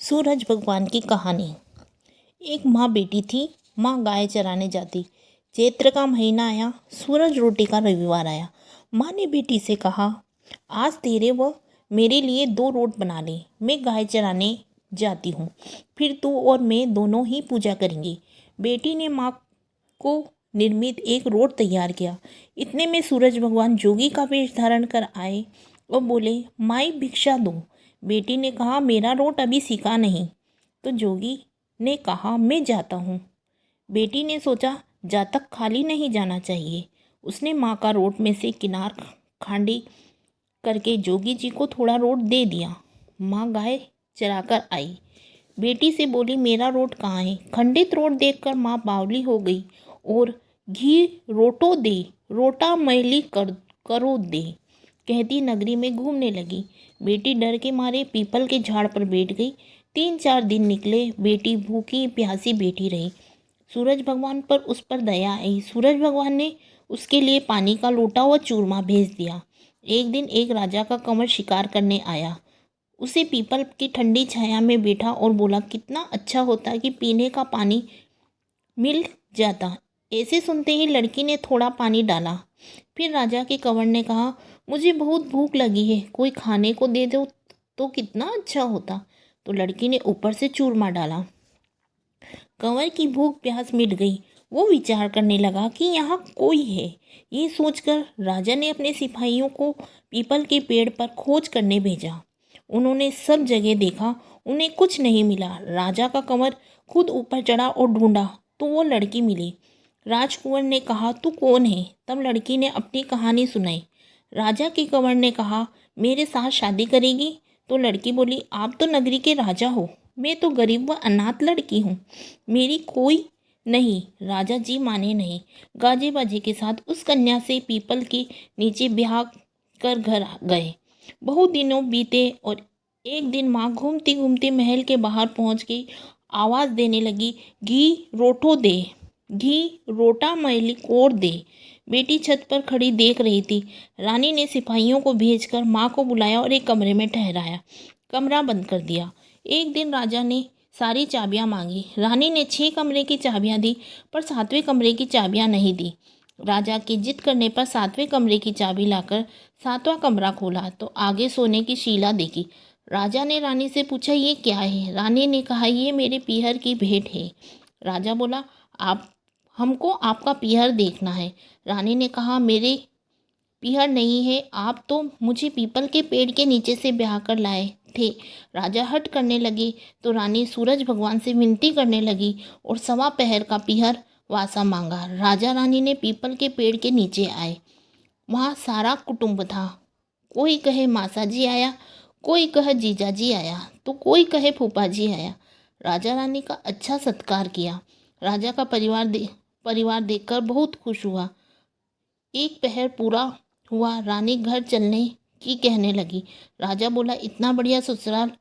सूरज भगवान की कहानी। एक माँ बेटी थी। माँ गाय चराने जाती। चैत्र का महीना आया, सूरज रोटी का रविवार आया। माँ ने बेटी से कहा, आज तेरे व मेरे लिए 2 रोट बना ले। मैं गाय चराने जाती हूँ, फिर तू और मैं दोनों ही पूजा करेंगे। बेटी ने माँ को निर्मित एक रोट तैयार किया। इतने में सूरज भगवान जोगी का वेश धारण कर आए और बोले, माई भिक्षा दो। बेटी ने कहा, मेरा रोट अभी सीखा नहीं। तो जोगी ने कहा, मैं जाता हूँ। बेटी ने सोचा, जातक खाली नहीं जाना चाहिए। उसने माँ का रोट में से किनार खांडी करके जोगी जी को थोड़ा रोट दे दिया। माँ गाय चराकर आई। बेटी से बोली, मेरा रोट कहाँ है? खंडित रोट देखकर माँ बावली हो गई और घी रोटो दे, रोटा मैली करो दे कहती नगरी में घूमने लगी। बेटी डर के मारे पीपल के झाड़ पर बैठ गई। 3-4 दिन निकले। बेटी भूखी प्यासी बैठी रही। सूरज भगवान पर उस पर दया आई। सूरज भगवान ने उसके लिए पानी का लोटा व चूरमा भेज दिया। एक दिन एक राजा का कंवर शिकार करने आया। उसे पीपल की ठंडी छाया में बैठा और बोला, कितना अच्छा होता कि पीने का पानी मिल जाता। ऐसे सुनते ही लड़की ने थोड़ा पानी डाला। फिर राजा के कंवर ने कहा, मुझे बहुत भूख लगी है, कोई खाने को दे दो तो कितना अच्छा होता। तो लड़की ने ऊपर से चूरमा डाला। कंवर की भूख प्यास मिट गई। वो विचार करने लगा कि यहाँ कोई है। ये सोचकर राजा ने अपने सिपाहियों को पीपल के पेड़ पर खोज करने भेजा। उन्होंने सब जगह देखा, उन्हें कुछ नहीं मिला। राजा का कंवर खुद ऊपर चढ़ा और ढूंढा तो वो लड़की मिली। राजकुंवर ने कहा, तू कौन है? तब लड़की ने अपनी कहानी सुनाई। राजा के कंवर ने कहा, मेरे साथ शादी करेगी? तो लड़की बोली, आप तो नगरी के राजा हो, मैं तो गरीब व अनाथ लड़की हूँ, मेरी कोई नहीं। राजा जी माने नहीं। गाजे बाजे के साथ उस कन्या से पीपल के नीचे ब्याह कर घर गए। बहुत दिनों बीते और एक दिन माँ घूमती घूमती महल के बाहर पहुँच गई। आवाज़ देने लगी, घी रोटो दे, घी रोटा मैली कोर दे। बेटी छत पर खड़ी देख रही थी। रानी ने सिपाहियों को भेजकर माँ को बुलाया और एक कमरे में ठहराया। कमरा बंद कर दिया। एक दिन राजा ने सारी चाबियां मांगी। रानी ने 6 कमरे की चाबियां दी, पर 7वें कमरे की चाबियां नहीं दी। राजा की जिद करने पर 7वें कमरे की चाबी लाकर 7वां कमरा खोला तो आगे सोने की शीला देखी। राजा ने रानी से पूछा, ये क्या है? रानी ने कहा, ये मेरे पीहर की भेंट है। राजा बोला, आप हमको आपका पीहर देखना है। रानी ने कहा, मेरे पीहर नहीं है, आप तो मुझे पीपल के पेड़ के नीचे से ब्याह कर लाए थे। राजा हट करने लगे तो रानी सूरज भगवान से विनती करने लगी और 1.25 पहर का पीहर वासा मांगा। राजा रानी ने पीपल के पेड़ के नीचे आए। वहाँ सारा कुटुंब था। कोई कहे मासा जी आया, कोई कहे जीजा जी आया, तो कोई कहे फूफा जी आया। राजा रानी का अच्छा सत्कार किया। राजा का परिवार देखकर बहुत खुश हुआ। एक पहर पूरा हुआ। रानी घर चलने की कहने लगी। राजा बोला, इतना बढ़िया ससुराल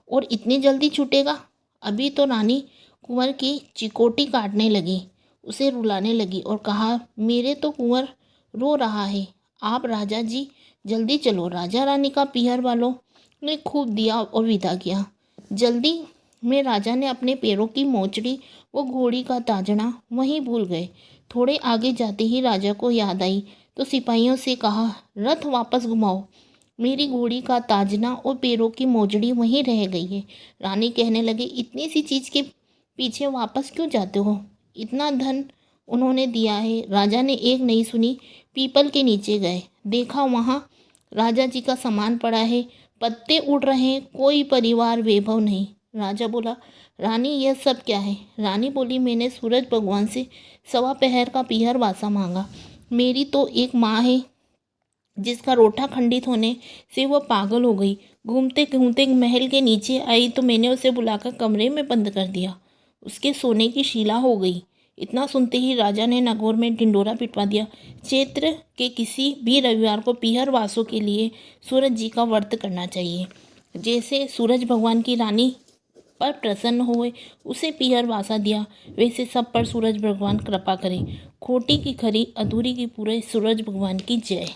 और इतनी जल्दी छूटेगा? अभी तो रानी कुंवर की चिकोटी काटने लगी, उसे रुलाने लगी और कहा, मेरे तो कुंवर रो रहा है, आप राजा जी जल्दी चलो। राजा रानी का पीहर वालों ने खूब दिया और विदा किया। जल्दी में राजा ने अपने पैरों की मोचड़ी वो घोड़ी का ताजना वहीं भूल गए। थोड़े आगे जाते ही राजा को याद आई तो सिपाहियों से कहा, रथ वापस घुमाओ, मेरी घोड़ी का ताजना और पैरों की मोजड़ी वहीं रह गई है। रानी कहने लगे, इतनी सी चीज़ के पीछे वापस क्यों जाते हो? इतना धन उन्होंने दिया है। राजा ने एक नहीं सुनी, पीपल के नीचे गए। देखा वहाँ राजा जी का सामान पड़ा है, पत्ते उड़ रहे हैं, कोई परिवार वैभव नहीं। राजा बोला, रानी यह सब क्या है? रानी बोली, मैंने सूरज भगवान से 1.25 पहर का पीहर वासा मांगा। मेरी तो एक माँ है जिसका रोटा खंडित होने से वह पागल हो गई। घूमते घूमते महल के नीचे आई तो मैंने उसे बुलाकर कमरे में बंद कर दिया। उसके सोने की शीला हो गई। इतना सुनते ही राजा ने नागौर में ढिंडोरा पिटवा दिया। चैत्र के किसी भी रविवार को पीहर वासों के लिए सूरज जी का व्रत करना चाहिए। जैसे सूरज भगवान की रानी पर प्रसन्न हुए, उसे पीहर वासा दिया, वैसे सब पर सूरज भगवान कृपा करें। खोटी की खरी, अधूरी की पूरे। सूरज भगवान की जय।